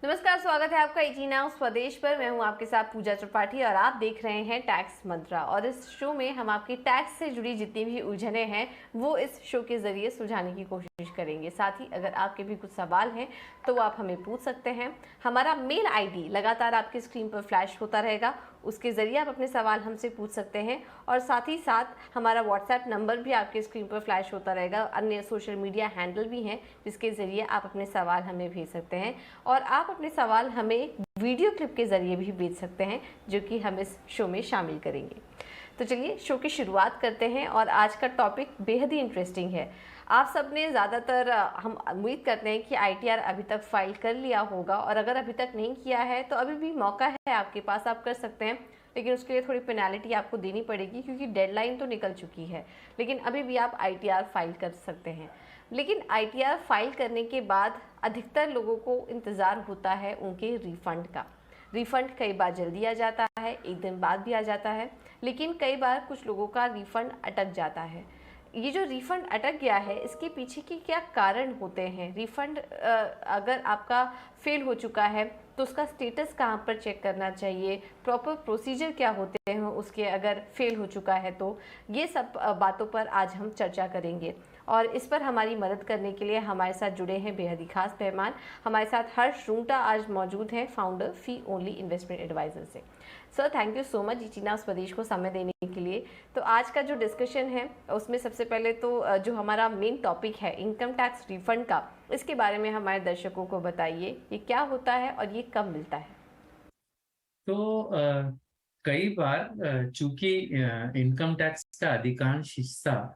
नमस्कार, स्वागत है आपका इजी नाउ स्वदेश पर। मैं हूं आपके साथ पूजा त्रिपाठी और आप देख रहे हैं टैक्स मंत्रा। और इस शो में हम आपकी टैक्स से जुड़ी जितनी भी उलझनें हैं वो इस शो के जरिए सुलझाने की कोशिश करेंगे। साथ ही अगर आपके भी कुछ सवाल हैं तो आप हमें पूछ सकते हैं। हमारा मेल आईडी लगातार आपकी स्क्रीन पर फ्लैश होता रहेगा, उसके ज़रिए आप अपने सवाल हमसे पूछ सकते हैं। और साथ ही साथ हमारा व्हाट्सएप नंबर भी आपके स्क्रीन पर फ्लैश होता रहेगा। अन्य सोशल मीडिया हैंडल भी हैं जिसके ज़रिए आप अपने सवाल हमें भेज सकते हैं। और आप अपने सवाल हमें वीडियो क्लिप के ज़रिए भी भेज सकते हैं, जो कि हम इस शो में शामिल करेंगे। तो चलिए शो की शुरुआत करते हैं। और आज का टॉपिक बेहद ही इंटरेस्टिंग है। आप सब ने ज़्यादातर, हम उम्मीद करते हैं कि आईटीआर अभी तक फाइल कर लिया होगा, और अगर अभी तक नहीं किया है तो अभी भी मौका है आपके पास, आप कर सकते हैं। लेकिन उसके लिए थोड़ी पेनल्टी आपको देनी पड़ेगी, क्योंकि डेडलाइन तो निकल चुकी है। लेकिन अभी भी आप आईटीआर फाइल कर सकते हैं। लेकिन आईटीआर फाइल करने के बाद अधिकतर लोगों को इंतज़ार होता है उनके रिफ़ंड का। रिफ़ंड कई बार जल्दी आ जाता है, एक दिन बाद भी आ जाता है, लेकिन कई बार कुछ लोगों का रिफ़ंड अटक जाता है। ये जो रिफ़ंड अटक गया है, इसके पीछे के क्या कारण होते हैं? रिफ़ंड अगर आपका फेल हो चुका है तो उसका स्टेटस कहाँ पर चेक करना चाहिए? प्रॉपर प्रोसीजर क्या होते हैं उसके, अगर फेल हो चुका है तो? ये सब बातों पर आज हम चर्चा करेंगे। और इस पर हमारी मदद करने के लिए हमारे साथ जुड़े हैं बेहद ही खास मेहमान। हमारे साथ हर्ष रूंगटा आज मौजूद हैं, founder fee only investment adviser से। Sir, thank you so much इची नाउ स्वदेश को समय देने के लिए। तो आज का जो डिस्कशन है उसमें सबसे पहले तो जो हमारा मेन टॉपिक है इनकम टैक्स रिफंड का, इसके बारे में हमारे दर्शकों को बताइए, ये क्या होता है और ये कब मिलता है? तो कई बार चूंकि इनकम टैक्स का अधिकांश हिस्सा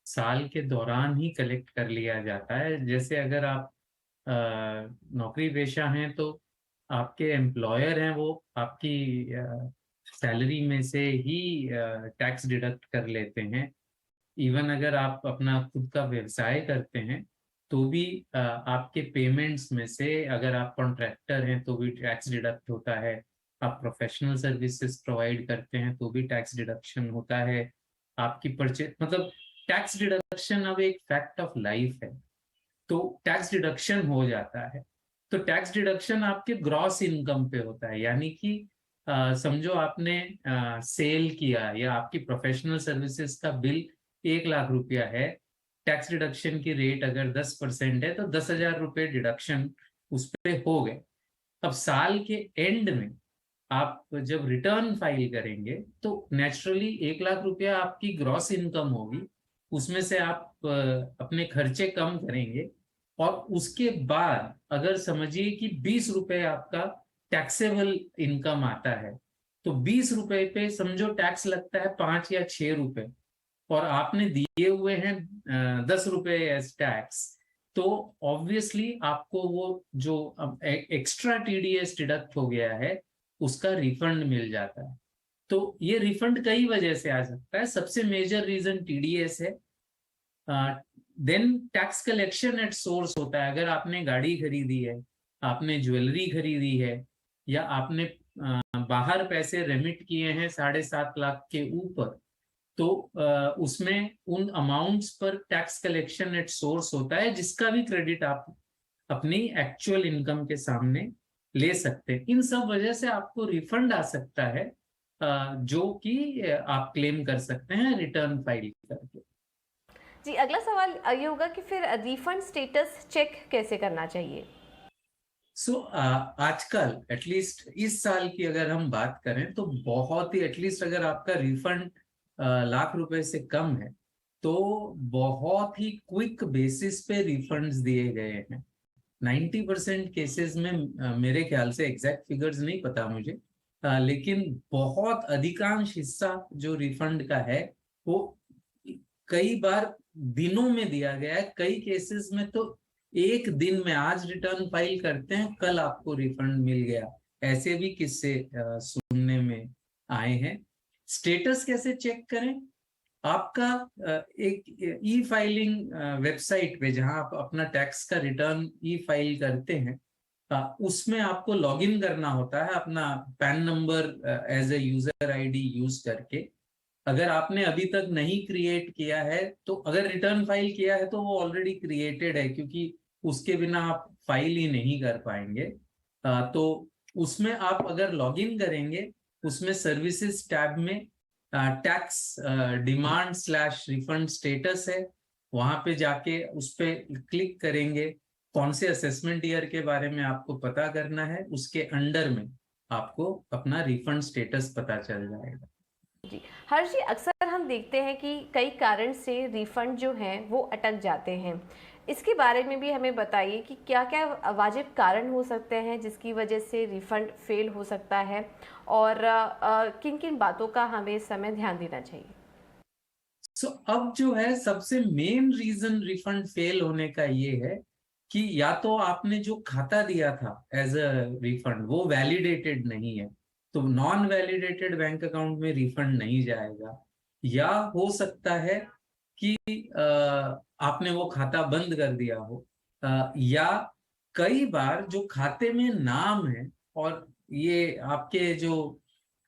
साल के दौरान ही कलेक्ट कर लिया जाता है। जैसे अगर आप नौकरी पेशा हैं तो आपके एम्प्लॉयर हैं, वो आपकी सैलरी में से ही टैक्स डिडक्ट कर लेते हैं। इवन अगर आप अपना खुद का व्यवसाय करते हैं तो भी आपके पेमेंट्स में से, अगर आप कॉन्ट्रैक्टर हैं तो भी टैक्स डिडक्ट होता है। आप प्रोफेशनल सर्विसेज प्रोवाइड करते हैं तो भी टैक्स डिडक्शन होता है। आपकी परचेज, मतलब टैक्स डिडक्शन अब एक फैक्ट ऑफ लाइफ है। तो टैक्स डिडक्शन हो जाता है। तो टैक्स डिडक्शन आपके ग्रॉस इनकम पे होता है, यानी कि समझो आपने सेल किया या आपकी प्रोफेशनल सर्विसेज का बिल 1 लाख रुपया है। टैक्स डिडक्शन की रेट अगर 10% है तो 10,000 रुपये डिडक्शन उस पर हो गए। अब साल के एंड में आप जब रिटर्न फाइल करेंगे तो नेचुरली 1 लाख रुपया आपकी ग्रॉस इनकम होगी। उसमें से आप अपने खर्चे कम करेंगे, और उसके बाद अगर समझिए कि 20 रुपए आपका टैक्सेबल इनकम आता है, तो 20 रुपए पे समझो टैक्स लगता है 5 या 6 रुपए, और आपने दिए हुए हैं 10 रुपए एज टैक्स। तो ऑब्वियसली आपको वो जो एक्स्ट्रा टीडीएस डिडक्ट हो गया है उसका रिफंड मिल जाता है। तो ये रिफंड कई वजह से आ सकता है। सबसे मेजर रीजन टीडीएस है। Then tax collection at source होता है। अगर आपने गाड़ी खरीदी है, आपने ज्वेलरी खरीदी है, या आपने बाहर पैसे रेमिट किए हैं 7.5 लाख के ऊपर, तो उसमें उन अमाउंट्स पर टैक्स कलेक्शन एट सोर्स होता है, जिसका भी क्रेडिट आप अपनी एक्चुअल इनकम के सामने ले सकते हैं। इन सब वजह से आपको रिफंड आ सकता है, जो कि आप क्लेम कर सकते हैं रिटर्न फाइल करके। जी, अगला सवाल ये होगा कि फिर रिफंड स्टेटस चेक कैसे करना चाहिए? आजकल एटलीस्ट इस साल की अगर हम बात करें तो बहुत ही, एटलीस्ट अगर आपका रिफंड 1 लाख रुपए से कम है तो बहुत ही क्विक बेसिस पे रिफंड्स दिए गए हैं। 90% केसेस में, मेरे ख्याल से एग्जैक्ट फिगर्स नहीं पता मुझे, लेकिन बहुत अधिकांश हिस्सा जो रिफंड का है वो कई बार दिनों में दिया गया है। कई केसेस में तो एक दिन में, आज रिटर्न फाइल करते हैं कल आपको रिफंड मिल गया। ऐसे भी किस्से सुनने में आए हैं। स्टेटस कैसे चेक करें? आपका एक ई फाइलिंग वेबसाइट पे, जहां आप अपना टैक्स का रिटर्न ई फाइल करते हैं, उसमें आपको लॉगिन करना होता है अपना PAN number as a user ID use करके। अगर आपने अभी तक नहीं क्रिएट किया है, तो अगर रिटर्न फाइल किया है तो वो ऑलरेडी क्रिएटेड है, क्योंकि उसके बिना आप फाइल ही नहीं कर पाएंगे। तो उसमें आप अगर लॉगिन करेंगे, उसमें सर्विसेज टैब में tax demand slash refund status है, वहां पे जाके उस पे क्लिक करेंगे, कौन से असेसमेंट ईयर के बारे में आपको पता करना है, उसके अंडर में आपको अपना रिफंड स्टेटस पता चल जाएगा। जी, हर्ष जी, अक्सर हम देखते हैं कि कई कारण से रिफंड जो हैं वो अटक जाते हैं। इसके बारे में भी हमें बताइए कि क्या-क्या वाजिब कारण हो सकते हैं जिसकी वजह से रिफंड फेल हो सकता है, और किन-किन बातों का हमें इस समय ध्यान देना चाहिए? अब जो है सबसे मेन रीजन रिफंड फेल होने का ये है कि या तो आपने जो खाता दिया था एज अ रिफंड वो वैलिडेटेड नहीं है, तो नॉन वैलिडेटेड बैंक अकाउंट में रिफंड नहीं जाएगा, या हो सकता है कि आपने वो खाता बंद कर दिया हो, या कई बार जो खाते में नाम है और ये आपके जो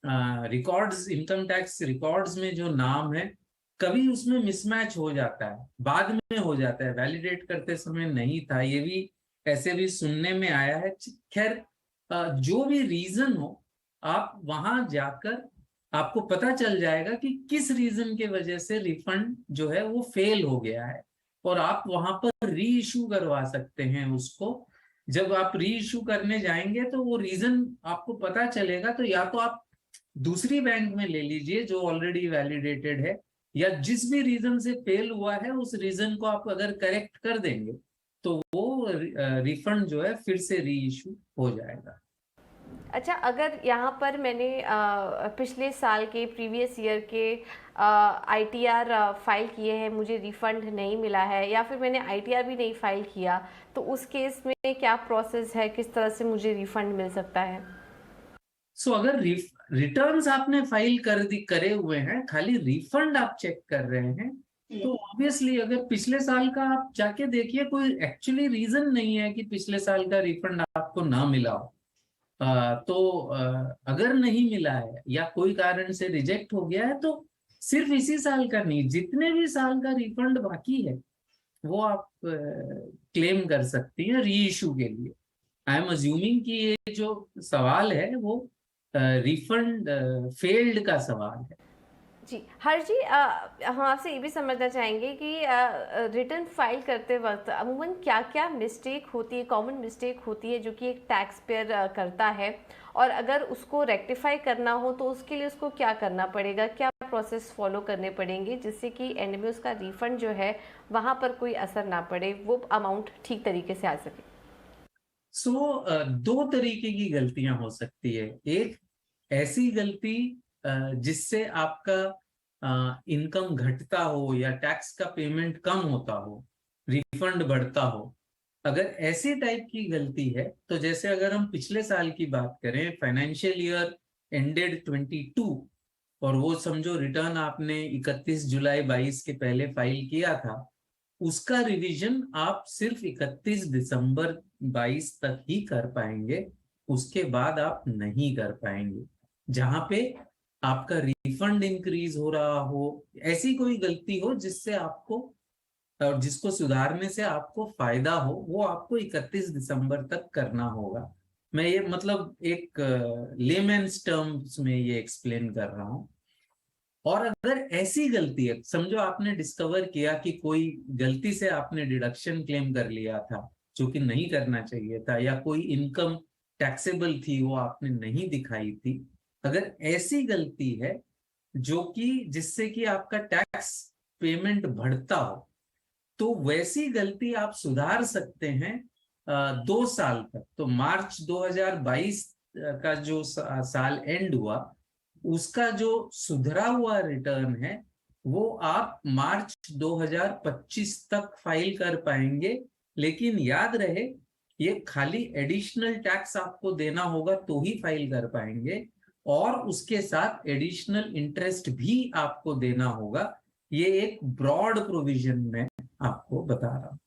रिकॉर्ड्स, इनकम टैक्स रिकॉर्ड्स में जो नाम है, कभी उसमें मिसमैच हो जाता है, बाद में हो जाता है, वैलिडेट करते समय नहीं था, ये भी ऐसे भी सुनने में आया है। खैर, जो भी रीजन हो, आप वहां जाकर आपको पता चल जाएगा कि किस रीजन के वजह से रिफंड जो है वो फेल हो गया है, और आप वहां पर री इशू करवा सकते हैं उसको। जब आप री इशू करने जाएंगे तो वो रीजन आपको पता चलेगा, तो या तो आप दूसरी बैंक में ले लीजिए जो ऑलरेडी वैलिडेटेड है, या जिस भी रीजन से फेल हुआ है उस रीजन को आप अगर करेक्ट कर देंगे तो वो रिफंड जो है फिर से री इशू हो जाएगा। अच्छा, अगर यहाँ पर मैंने पिछले साल के, प्रीवियस ईयर के आईटीआर फाइल किए हैं, मुझे रिफंड नहीं मिला है, या फिर मैंने आईटीआर भी नहीं फाइल किया, तो उस केस में क्या प्रोसेस है, किस तरह से मुझे रिफंड मिल सकता है? अगर रिटर्न्स आपने फाइल करे हुए हैं, खाली रिफंड आप चेक कर रहे हैं, तो ऑब्वियसली अगर पिछले साल का आप जाके देखिए, कोई एक्चुअली रीजन नहीं है कि पिछले साल का रिफंड आपको ना मिला हो। अगर नहीं मिला है या कोई कारण से रिजेक्ट हो गया है, तो सिर्फ इसी साल का नहीं, जितने भी साल का रिफंड बाकी है वो आप क्लेम कर सकती हैं री इशू के लिए। आई एम अज्यूमिंग कि ये जो सवाल है वो रिफंड फेल्ड का सवाल है। जी, हर जी, हम आपसे ये भी समझना चाहेंगे कि रिटर्न फाइल करते वक्त अमूमन क्या-क्या मिस्टेक होती है, कॉमन मिस्टेक होती है जो कि एक टैक्स पेयर करता है, और अगर उसको रेक्टिफाई करना हो तो उसके लिए उसको क्या करना पड़ेगा, क्या प्रोसेस फॉलो करने पड़ेंगे जिससे कि एंड में उसका रिफंड जो है वहाँ पर कोई असर ना पड़े, वो अमाउंट ठीक तरीके से आ सके? दो तरीके की गलतियां हो सकती है। एक ऐसी गलती जिससे आपका इनकम घटता हो या टैक्स का पेमेंट कम होता हो, रिफंड बढ़ता हो। अगर ऐसी टाइप की गलती है, तो जैसे अगर हम पिछले साल की बात करें, फाइनेंशियल ईयर एंडेड 22, और वो समझो रिटर्न आपने 31 जुलाई 22 के पहले फाइल किया था, उसका रिवीजन आप सिर्फ 31 दिसंबर 22 तक ही कर पाएंगे, उसके बाद आप नहीं कर पाएंगे। जहां पे आपका रिफंड इंक्रीज हो रहा हो, ऐसी कोई गलती हो जिससे आपको, और जिसको सुधारने से आपको फायदा हो, वो आपको 31 दिसंबर तक करना होगा। मैं ये मतलब एक लेमैन्स टर्म्स में ये एक्सप्लेन कर रहा हूँ। और अगर ऐसी गलती है, समझो आपने डिस्कवर किया कि कोई गलती से आपने डिडक्शन क्लेम कर लिया था जो कि नहीं करना चाहिए था, या कोई इनकम टैक्सेबल थी वो आपने नहीं दिखाई थी, अगर ऐसी गलती है जो कि जिससे कि आपका टैक्स पेमेंट बढ़ता हो, तो वैसी गलती आप सुधार सकते हैं 2 साल तक। तो मार्च 2022 का जो साल एंड हुआ, उसका जो सुधरा हुआ रिटर्न है वो आप मार्च 2025 तक फाइल कर पाएंगे। लेकिन याद रहे, ये खाली एडिशनल टैक्स आपको देना होगा तो ही फाइल कर पाएंगे, और उसके साथ एडिशनल इंटरेस्ट भी आपको देना होगा। ये एक ब्रॉड प्रोविजन में आपको बता रहा हूँ।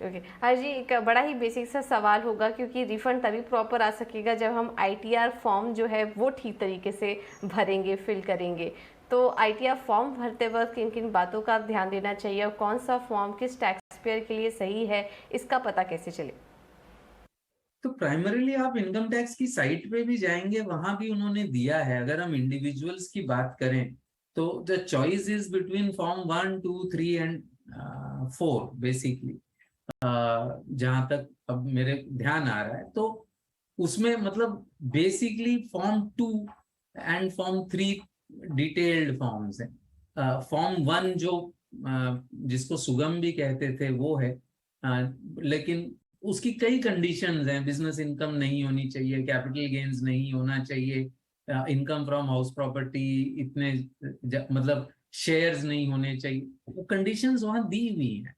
ओके, हाँ जी, एक बड़ा ही बेसिक सा सवाल होगा, क्योंकि रिफंड तभी प्रॉपर आ सकेगा जब हम आईटीआर फॉर्म जो है वो ठीक तरीके से भरेंगे, फिल करेंगे। तो आईटीआर फॉर्म भरते वक्त किन किन बातों का ध्यान देना चाहिए, और कौन सा फॉर्म किस टैक्स पेयर के लिए सही है, इसका पता कैसे चले? तो प्राइमरीली आप इनकम टैक्स की साइट पे भी जाएंगे, वहां भी उन्होंने दिया है। अगर हम इंडिविजुअल्स की बात करें तो the choice is between form 1, 2, 3 and 4 basically, जहां तक अब मेरे ध्यान आ रहा है। तो उसमें मतलब basically form 2 and form 3 detailed forms हैं। फॉर्म 1 जो जिसको सुगम भी कहते थे वो है, लेकिन उसकी कई कंडीशंस हैं। बिजनेस इनकम नहीं होनी चाहिए, कैपिटल गेन्स नहीं होना चाहिए, इनकम फ्रॉम हाउस प्रॉपर्टी इतने मतलब शेयर्स नहीं होने चाहिए। वो कंडीशंस वहां दी हुई हैं।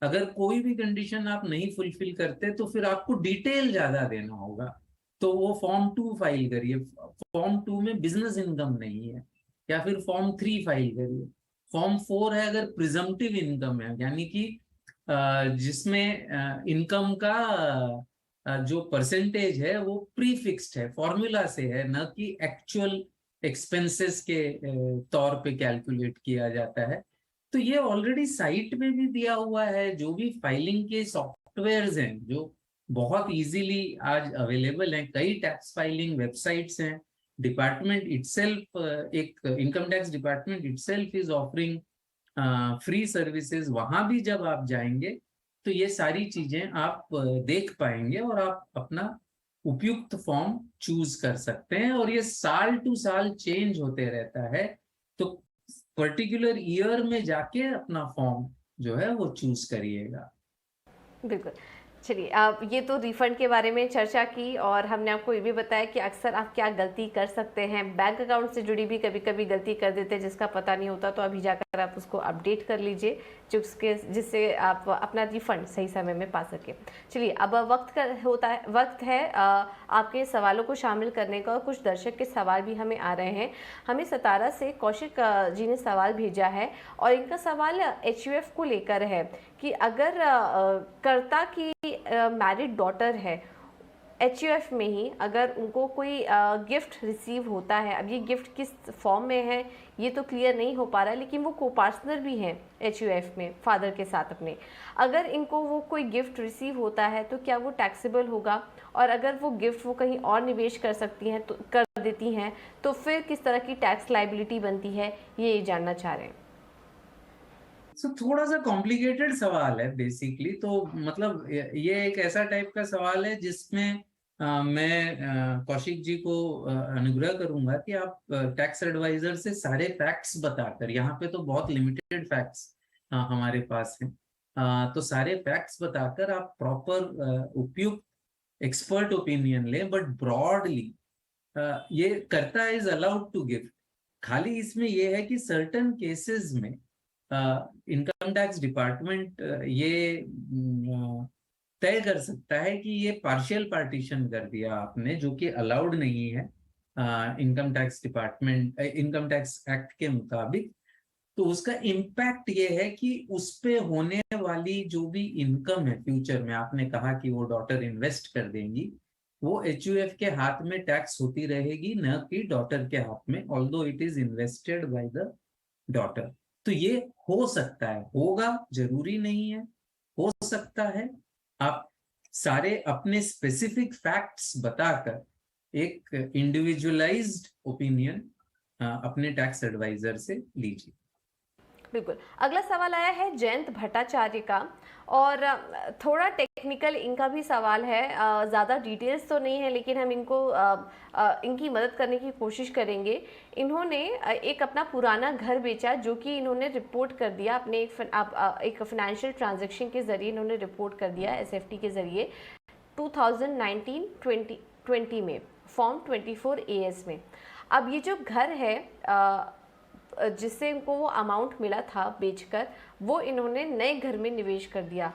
अगर कोई भी कंडीशन आप नहीं फुलफिल करते तो फिर आपको डिटेल ज्यादा देना होगा। तो वो फॉर्म 2 फाइल करिए, फॉर्म 2 में बिजनेस इनकम नहीं है, या फिर फॉर्म 3 फाइल करिए। फॉर्म 4 है अगर प्रिजम्पटिव इनकम है, यानी कि जिसमें इनकम का जो परसेंटेज है वो प्री फिक्स्ड है, फॉर्मूला से है, न कि एक्चुअल एक्सपेंसेस के तौर पे कैलकुलेट किया जाता है। तो ये ऑलरेडी साइट में भी दिया हुआ है। जो भी फाइलिंग के सॉफ्टवेयर्स हैं जो बहुत इजीली आज अवेलेबल हैं, कई टैक्स फाइलिंग वेबसाइट्स हैं। डिपार्टमेंट इटसेल्फ, एक income tax department itself is offering free services. वहां भी जब आप जाएंगे तो ये सारी चीजें आप देख पाएंगे और आप अपना उपयुक्त फॉर्म चूज कर सकते हैं। और ये साल टू साल चेंज होते रहता है, तो पर्टिकुलर ईयर में जाके अपना फॉर्म जो है वो चूज करिएगा। बिल्कुल। चलिए, आप ये तो रिफंड के बारे में चर्चा की और हमने आपको ये भी बताया कि अक्सर आप क्या गलती कर सकते हैं। बैंक अकाउंट से जुड़ी भी कभी कभी गलती कर देते हैं जिसका पता नहीं होता, तो अभी जाकर आप उसको अपडेट कर लीजिए जिससे आप अपना रिफंड सही समय में पा सके। चलिए, अब वक्त है आपके सवालों को शामिल करने का। और कुछ दर्शक के सवाल भी हमें आ रहे हैं। हमें सतारा से कौशिक जी ने सवाल भेजा है और इनका सवाल HUF को लेकर है कि अगर कर्ता की मैरिड डॉटर है, HUF में ही अगर उनको कोई गिफ्ट रिसीव होता है, अब ये गिफ्ट किस फॉर्म में है ये तो क्लियर नहीं हो पा रहा, लेकिन वो को पार्टनर भी हैं HUF में फादर के साथ अपने, अगर इनको वो कोई गिफ्ट रिसीव होता है तो क्या वो टैक्सेबल होगा? और अगर वो गिफ्ट वो कहीं और निवेश कर सकती हैं तो कर देती हैं तो फिर किस तरह की टैक्स लाइबिलिटी बनती है, ये जानना चाह रहे हैं। थोड़ा सा कॉम्प्लिकेटेड सवाल है बेसिकली। तो मतलब ये एक ऐसा टाइप का सवाल है जिसमें मैं कौशिक जी को अनुग्रह करूंगा कि आप टैक्स एडवाइजर से सारे फैक्ट्स बताकर, यहाँ पे तो बहुत लिमिटेड फैक्ट्स हमारे पास हैं, तो सारे फैक्ट्स बताकर आप प्रॉपर उपयुक्त एक्सपर्ट ओपिनियन लें। बट ब्रॉडली ये करता इज अलाउड टू गिव। खाली इसमें ये है कि सर्टन केसेस में इनकम टैक्स डिपार्टमेंट ये तय कर सकता है कि ये पार्शियल पार्टीशन कर दिया आपने, जो कि अलाउड नहीं है इनकम टैक्स एक्ट के मुताबिक। तो उसका इम्पैक्ट ये है कि उस पे होने वाली जो भी इनकम है फ्यूचर में, आपने कहा कि वो डॉटर इन्वेस्ट कर देंगी, वो HUF के हाथ में टैक्स होती रहेगी, न कि डॉटर के हाथ में, although it is invested by the daughter. तो ये हो सकता है, होगा जरूरी नहीं है, हो सकता है। आप सारे अपने स्पेसिफिक फैक्ट्स बताकर एक इंडिविजुअलाइज्ड ओपिनियन अपने टैक्स एडवाइजर से लीजिए। बिल्कुल। अगला सवाल आया है जयंत भट्टाचार्य का और थोड़ा टेक्निकल इनका भी सवाल है। ज़्यादा डिटेल्स तो नहीं है लेकिन हम इनको इनकी मदद करने की कोशिश करेंगे। इन्होंने एक अपना पुराना घर बेचा जो कि इन्होंने रिपोर्ट कर दिया अपने एक फाइनेंशियल ट्रांजैक्शन के ज़रिए इन्होंने रिपोर्ट कर दिया SFT के ज़रिए 2019-20 में फॉर्म 24 AS में। अब ये जो घर है जिससे इनको वो अमाउंट मिला था बेचकर, वो इन्होंने नए घर में निवेश कर दिया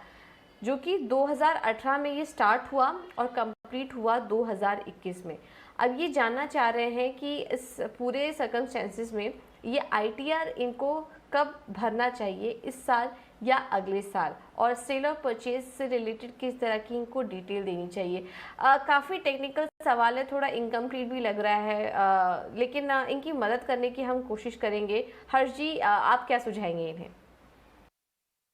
जो कि 2018 में ये स्टार्ट हुआ और कंप्लीट हुआ 2021 में। अब ये जानना चाह रहे हैं कि इस पूरे सर्कमस्टेंसेस में ये ITR इनको कब भरना चाहिए, इस साल या अगले साल, और सेल और परचेज से रिलेटेड किस तरह की इनको डिटेल देनी चाहिए। काफ़ी टेक्निकल सवाल है, थोड़ा इनकम्प्लीट भी लग रहा है, लेकिन इनकी मदद करने की हम कोशिश करेंगे। हर्ष जी, आप क्या सुझाएंगे इन्हें?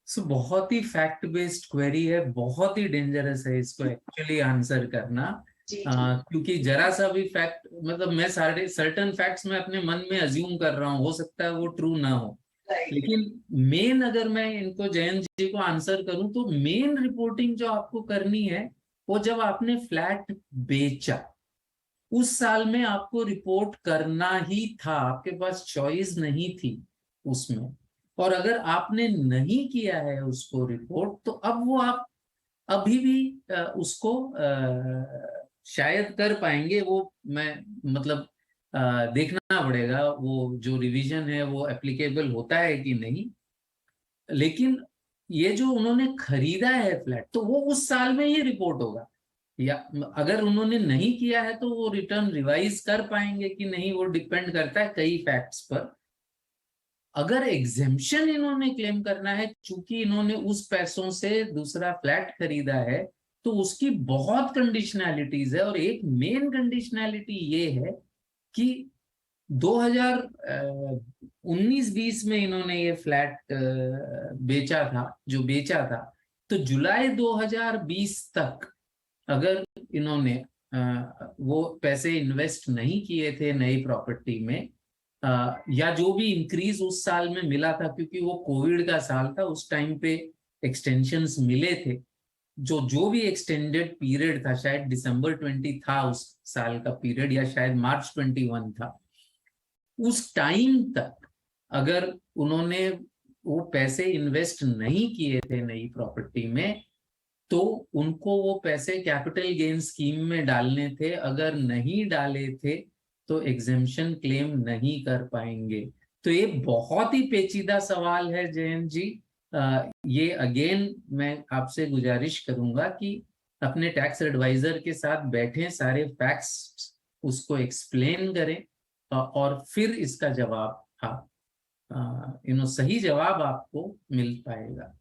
बहुत ही फैक्ट बेस्ड क्वेरी है, बहुत ही डेंजरस है इसको एक्चुअली आंसर करना। जी क्योंकि जरा सा भी फैक्ट, मतलब मैं सारे सर्टन फैक्ट्स में अपने मन में अज्यूम कर रहा हूँ, हो सकता है वो ट्रू ना हो, राइट। लेकिन मेन अगर मैं इनको जयंत जी को आंसर करूं तो मेन रिपोर्टिंग जो आपको करनी है वो जब आपने फ्लैट बेचा उस साल में आपको रिपोर्ट करना ही था, आपके पास चॉइस नहीं थी उसमें। और अगर आपने नहीं किया है उसको रिपोर्ट, तो अब वो आप अभी भी उसको शायद कर पाएंगे। वो मैं मतलब देखना पड़ेगा वो जो रिवीजन है वो एप्लीकेबल होता है कि नहीं। लेकिन ये जो उन्होंने खरीदा है फ्लैट, तो वो उस साल में ही रिपोर्ट होगा। या अगर उन्होंने नहीं किया है तो वो रिटर्न रिवाइज कर पाएंगे कि नहीं, वो डिपेंड करता है कई फैक्ट्स पर। अगर एग्जेम्पशन इन्होंने क्लेम करना है, चूंकि इन्होंने उस पैसों से दूसरा फ्लैट खरीदा है, तो उसकी बहुत कंडीशनैलिटीज है। और एक मेन कंडीशनैलिटी ये है कि 2019-20 में इन्होंने ये फ्लैट बेचा था, जो बेचा था, तो जुलाई 2020 तक अगर इन्होंने वो पैसे इन्वेस्ट नहीं किए थे नई प्रॉपर्टी में, या जो भी इंक्रीज उस साल में मिला था, क्योंकि वो कोविड का साल था, उस टाइम पे एक्सटेंशंस मिले थे, जो जो भी एक्सटेंडेड पीरियड था, शायद दिसंबर 20 था उस साल का पीरियड, या शायद मार्च 21 था, उस टाइम तक अगर उन्होंने वो पैसे इन्वेस्ट नहीं किए थे नई प्रॉपर्टी में, तो उनको वो पैसे कैपिटल गेन स्कीम में डालने थे। अगर नहीं डाले थे तो एग्जेम्पशन क्लेम नहीं कर पाएंगे। तो ये बहुत ही पेचीदा सवाल है जयंत जी। ये अगेन मैं आपसे गुजारिश करूंगा कि अपने टैक्स एडवाइजर के साथ बैठें, सारे फैक्ट्स उसको एक्सप्लेन करें, और फिर इसका जवाब सही जवाब आपको मिल पाएगा।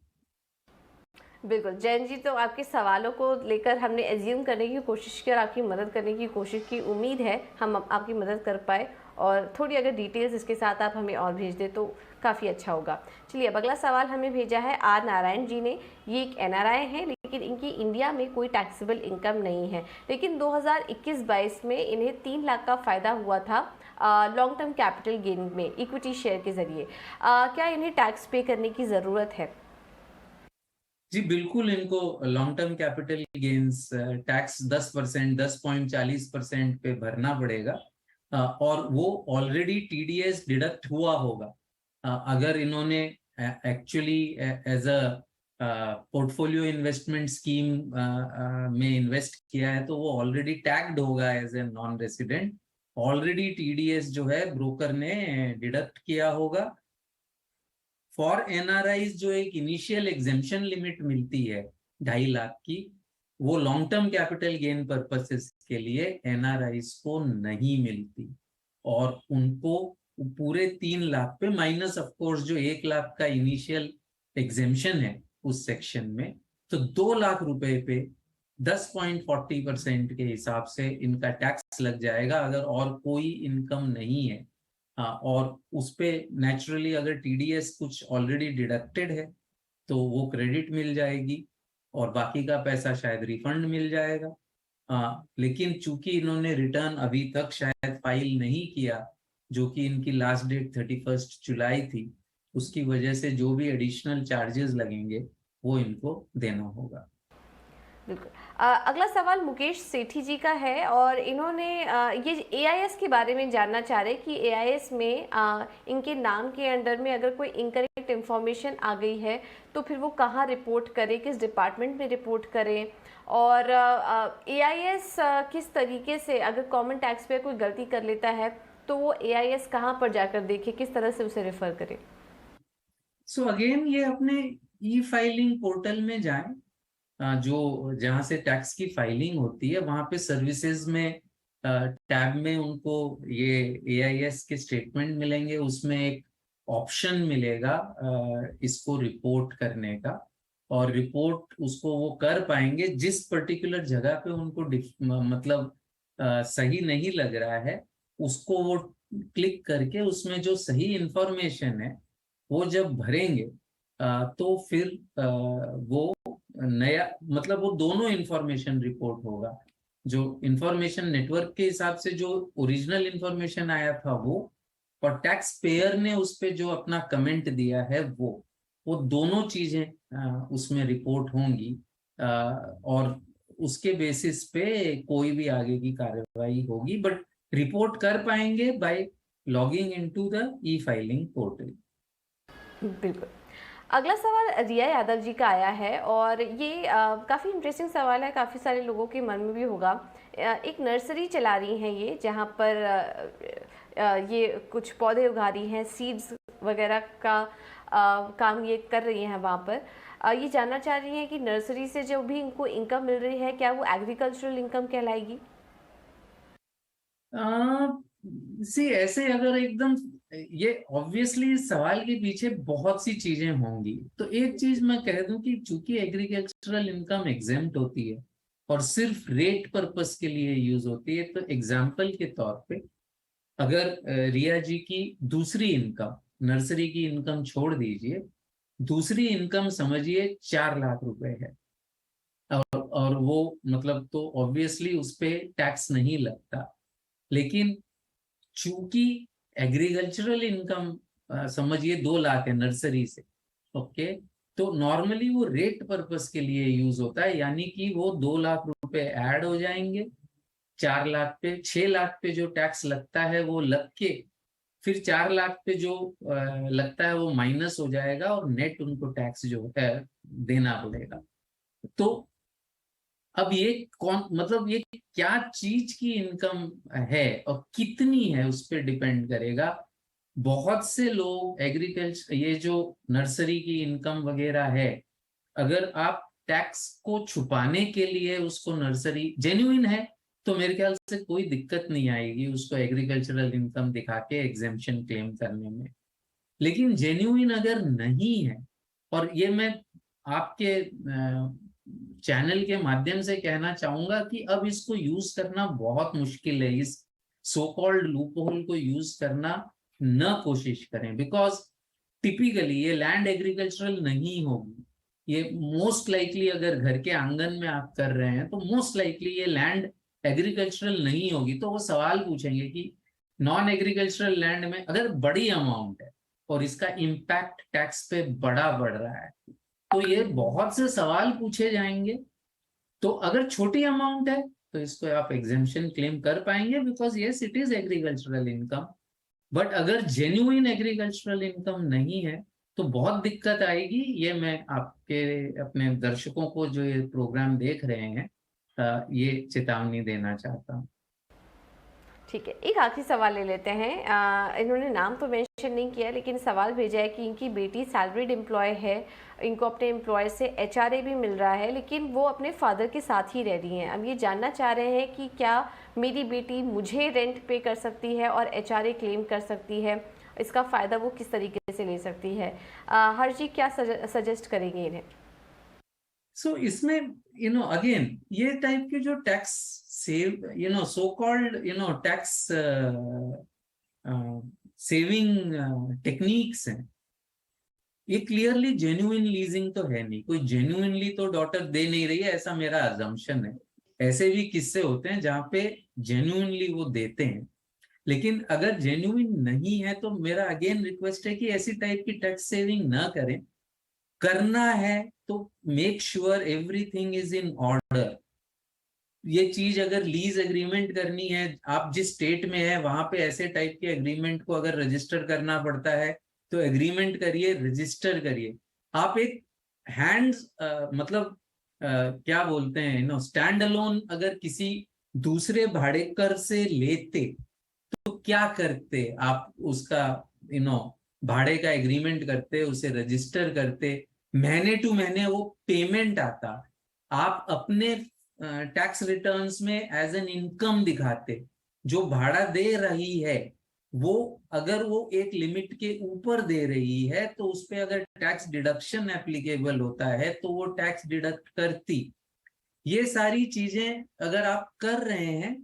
बिल्कुल जैन जी, तो आपके सवालों को लेकर हमने एज्यूम करने की कोशिश की और आपकी मदद करने की कोशिश की। उम्मीद है हम आपकी मदद कर पाए, और थोड़ी अगर डिटेल्स इसके साथ आप हमें और भेज दें तो काफ़ी अच्छा होगा। चलिए, अब अगला सवाल हमें भेजा है आर नारायण जी ने। ये एक NRI हैं, लेकिन इनकी इंडिया में कोई टैक्सेबल इनकम नहीं है, लेकिन 2021-22 में इन्हें 3 लाख का फ़ायदा हुआ था लॉन्ग टर्म कैपिटल गेन में इक्विटी शेयर के ज़रिए। क्या इन्हें टैक्स पे करने की ज़रूरत है? जी बिल्कुल, इनको long term capital gains tax 10%, 10.40% पे भरना पड़ेगा, और वो ऑलरेडी TDS डिडक्ट हुआ होगा। अगर इन्होंने actually as a portfolio investment scheme में इन्वेस्ट किया है, तो वो ऑलरेडी टैग्ड होगा as a non resident. Already TDS जो है ब्रोकर ने डिडक्ट किया होगा। फॉर NRIs जो एक इनिशियल एग्जेम्पशन लिमिट मिलती है 2.5 लाख की, वो long term capital gain purposes के लिए NRIs को नहीं मिलती, और उनको पूरे 3 लाख पे माइनस ऑफ कोर्स जो 1 लाख का इनिशियल एग्जेम्पशन है उस सेक्शन में, तो 2 लाख रुपए पे 10.40% के हिसाब से इनका टैक्स लग जाएगा, अगर और कोई इनकम नहीं है। और उस पे नेचुरली अगर TDS कुछ ऑलरेडी डिडक्टेड है तो वो क्रेडिट मिल जाएगी, और बाकी का पैसा शायद रिफंड मिल जाएगा। लेकिन चूंकि इन्होंने रिटर्न अभी तक शायद फाइल नहीं किया, जो कि इनकी लास्ट डेट 31 जुलाई थी, उसकी वजह से जो भी एडिशनल चार्जेस लगेंगे वो इनको देना होगा। बिल्कुल। अगला सवाल मुकेश सेठी जी का है, और इन्होंने ये AIS के बारे में जानना चाह रहे हैं कि AIS में इनके नाम के अंडर में अगर कोई इनकरेक्ट इन्फॉर्मेशन आ गई है तो फिर वो कहाँ रिपोर्ट करें, किस डिपार्टमेंट में रिपोर्ट करें, और AIS किस तरीके से, अगर कॉमन टैक्स पे कोई गलती कर लेता है तो वो AIS कहाँ पर जाकर देखे, किस तरह से उसे रेफर करें? सो अगेन ये अपने E-फाइलिंग पोर्टल में जाएं, जो जहाँ से टैक्स की फाइलिंग होती है, वहां पे सर्विसेज में टैब में उनको ये AIS के स्टेटमेंट मिलेंगे। उसमें एक ऑप्शन मिलेगा इसको रिपोर्ट करने का, और रिपोर्ट उसको वो कर पाएंगे जिस पर्टिकुलर जगह पे उनको मतलब सही नहीं लग रहा है, उसको वो क्लिक करके उसमें जो सही इंफॉर्मेशन है वो जब भरेंगे, तो फिर वो नया मतलब वो दोनों इंफॉर्मेशन रिपोर्ट होगा। जो इंफॉर्मेशन नेटवर्क के हिसाब से जो ओरिजिनल इंफॉर्मेशन आया था वो, और टैक्स पेयर ने उस पे जो अपना कमेंट दिया है वो दोनों चीजें उसमें रिपोर्ट होंगी। और उसके बेसिस पे कोई भी आगे की कार्रवाई होगी, बट रिपोर्ट कर पाएंगे by logging into the e filing portal. बिल्कुल। अगला सवाल रिया यादव जी का आया है और ये काफ़ी इंटरेस्टिंग सवाल है, काफ़ी सारे लोगों के मन में भी होगा। एक नर्सरी चला रही हैं ये, जहाँ पर ये कुछ पौधे उगा रही हैं, सीड्स वगैरह का काम ये कर रही हैं वहाँ पर। ये जानना चाह रही हैं कि नर्सरी से जो भी इनको इनकम मिल रही है, क्या वो एग्रीकल्चरल इनकम कहलाएगी? सी ऐसे अगर एकदम, ये ऑब्वियसली सवाल के पीछे बहुत सी चीजें होंगी। तो एक चीज मैं कह दूं कि चूंकि एग्रीकल्चरल इनकम एग्जेम्प्ट होती है और सिर्फ रेट पर्पस के लिए यूज होती है, तो एग्जाम्पल के तौर पे अगर रिया जी की दूसरी इनकम, नर्सरी की इनकम छोड़ दीजिए, दूसरी इनकम समझिए 4 लाख रुपए है, और वो मतलब तो ऑब्वियसली उस पे टैक्स नहीं लगता। लेकिन चूंकि एग्रीकल्चरल इनकम समझिए 2 लाख है नर्सरी से, ओके, तो नॉर्मली वो रेट पर्पस के लिए यूज होता है, यानी कि वो 2 लाख रुपए ऐड हो जाएंगे 4 लाख पे, 6 लाख पे जो टैक्स लगता है वो लग के फिर 4 लाख पे जो लगता है वो माइनस हो जाएगा, और नेट उनको टैक्स जो है देना पड़ेगा। तो अब ये कौन मतलब ये क्या चीज की इनकम है और कितनी है उस पर डिपेंड करेगा। बहुत से लोग एग्रीकल्चर, ये जो नर्सरी की इनकम वगैरह है, अगर आप टैक्स को छुपाने के लिए उसको नर्सरी जेन्युइन है तो मेरे ख्याल से कोई दिक्कत नहीं आएगी उसको एग्रीकल्चरल इनकम दिखा के एग्जेम्पशन क्लेम करने में। लेकिन जेन्युइन अगर नहीं है, और ये मैं आपके चैनल के माध्यम से कहना चाहूंगा कि अब इसको यूज करना बहुत मुश्किल है, इस सो कॉल्ड लूप होल को यूज करना न कोशिश करें, बिकॉज टिपिकली ये लैंड एग्रीकल्चरल नहीं होगी। ये मोस्ट लाइकली अगर घर के आंगन में आप कर रहे हैं तो मोस्ट लाइकली ये लैंड एग्रीकल्चरल नहीं होगी। तो वो सवाल पूछेंगे कि नॉन एग्रीकल्चरल लैंड में अगर बड़ी अमाउंट है और इसका इम्पैक्ट टैक्स पे बड़ा बढ़ रहा है, तो ये बहुत से सवाल पूछे जाएंगे। तो अगर छोटी अमाउंट है तो इसको आप एग्जेम्पशन क्लेम कर पाएंगे, because yes it is agricultural income. But अगर जेन्युइन एग्रीकल्चरल इनकम नहीं है तो बहुत दिक्कत आएगी। ये मैं आपके अपने दर्शकों को जो ये प्रोग्राम देख रहे हैं ये चेतावनी देना चाहता हूँ। ठीक है, एक आखिरी सवाल ले लेते हैं। इन्होंने नाम तो मेंशन नहीं किया, लेकिन सवाल भेजा है कि इनकी बेटी सैलरीड एम्प्लॉय है, इनको अपने एम्प्लॉय से एचआरए भी मिल रहा है, लेकिन वो अपने फादर के साथ ही रह रही हैं। अब ये जानना चाह रहे हैं कि क्या मेरी बेटी मुझे रेंट पे कर सकती है और एचआरए क्लेम कर सकती है, इसका फ़ायदा वो किस तरीके से ले सकती है? हर्षजी क्या सजेस्ट करेंगे इन्हें? सो इसमें अगेन ये टाइप के जो tax save so called tax saving techniques हैं, ये क्लियरली जेन्युइन लीजिंग तो है नहीं। कोई जेन्युइनली तो डॉटर दे नहीं रही है ऐसा मेरा अजम्पशन है। ऐसे भी किस्से होते हैं जहाँ पे जेन्युइनली वो देते हैं। लेकिन अगर जेन्युइन नहीं है तो मेरा अगेन रिक्वेस्ट है कि ऐसी टाइप की टैक्स सेविंग ना करें। करना है तो make sure everything is in order. ये चीज अगर लीज एग्रीमेंट करनी है, आप जिस स्टेट में है वहां पे ऐसे टाइप के एग्रीमेंट को अगर रजिस्टर करना पड़ता है तो एग्रीमेंट करिए, रजिस्टर करिए। आप एक हैंड्स मतलब क्या बोलते हैं स्टैंड अलोन अगर किसी दूसरे भाड़ेकर से लेते तो क्या करते आप, उसका भाड़े का एग्रीमेंट करते, उसे रजिस्टर करते, महीने टू महीने वो पेमेंट आता, आप अपने टैक्स रिटर्न्स में एज एन इनकम दिखाते। जो भाड़ा दे रही है वो अगर वो एक लिमिट के ऊपर दे रही है तो उस पर अगर टैक्स डिडक्शन एप्लीकेबल होता है तो वो टैक्स डिडक्ट करती। ये सारी चीजें अगर आप कर रहे हैं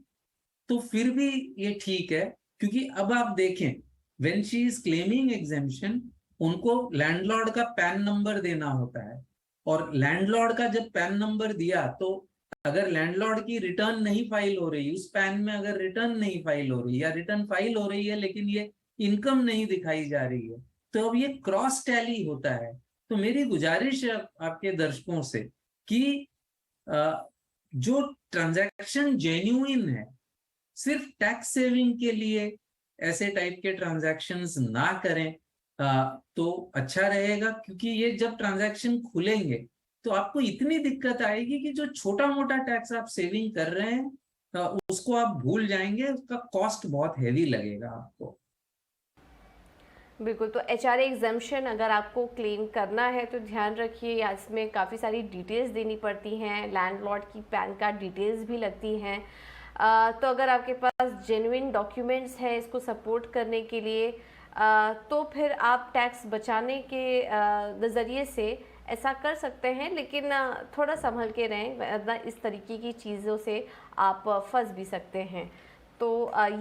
तो फिर भी ये ठीक है, क्योंकि अब आप देखें when she is claiming exemption उनको लैंडलॉर्ड का पैन नंबर देना होता है, और लैंडलॉर्ड का जब पैन नंबर दिया तो अगर लैंडलॉर्ड की रिटर्न नहीं फाइल हो रही, उस पैन में अगर रिटर्न नहीं फाइल हो रही, या रिटर्न फाइल हो रही है लेकिन ये इनकम नहीं दिखाई जा रही है, तो अब ये क्रॉस टैली होता है। तो मेरी गुजारिश है आपके दर्शकों से कि जो ट्रांजैक्शन जेन्युइन है, सिर्फ टैक्स सेविंग के लिए ऐसे टाइप के ट्रांजैक्शंस ना करें तो अच्छा रहेगा, क्योंकि ये जब ट्रांजैक्शन खुलेंगे तो आपको इतनी दिक्कत आएगी कि जो छोटा मोटा टैक्स आप सेविंग कर रहे हैं उसको आप भूल जाएंगे, उसका कॉस्ट बहुत हैवी लगेगा आपको। बिल्कुल, तो एचआरए एग्जम्पशन अगर आपको क्लेम करना है तो ध्यान रखिए, इसमें काफ़ी सारी डिटेल्स देनी पड़ती हैं, लैंडलॉर्ड की पैन कार्ड डिटेल्स भी लगती हैं। तो अगर आपके पास जेन्युइन डॉक्यूमेंट्स हैं इसको सपोर्ट करने के लिए, तो फिर आप टैक्स बचाने के नज़रिए से ऐसा कर सकते हैं, लेकिन थोड़ा संभल के रहें, वरना इस तरीके की चीज़ों से आप फंस भी सकते हैं। तो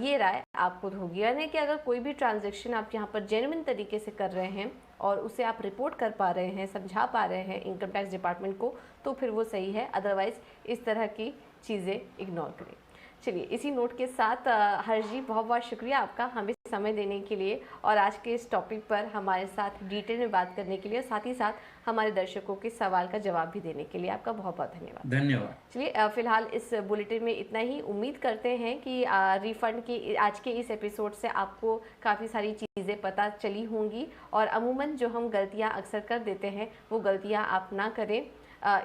ये राय आपको होगी, यानी कि अगर कोई भी ट्रांजैक्शन आप यहाँ पर जेन्युइन तरीके से कर रहे हैं और उसे आप रिपोर्ट कर पा रहे हैं, समझा पा रहे हैं इनकम टैक्स डिपार्टमेंट को, तो फिर वो सही है, अदरवाइज़ इस तरह की चीज़ें इग्नोर करें। चलिए, इसी नोट के साथ हर्ष जी, बहुत बहुत शुक्रिया आपका हमें समय देने के लिए और आज के इस टॉपिक पर हमारे साथ डिटेल में बात करने के लिए, और साथ ही साथ हमारे दर्शकों के सवाल का जवाब भी देने के लिए आपका बहुत बहुत धन्यवाद। धन्यवाद। चलिए, फिलहाल इस बुलेटिन में इतना ही। उम्मीद करते हैं कि रिफंड की आज के इस एपिसोड से आपको काफ़ी सारी चीज़ें पता चली होंगी, और अमूमन जो हम गलतियाँ अक्सर कर देते हैं वो गलतियाँ आप ना करें।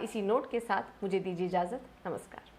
इसी नोट के साथ मुझे दीजिए इजाज़त। नमस्कार।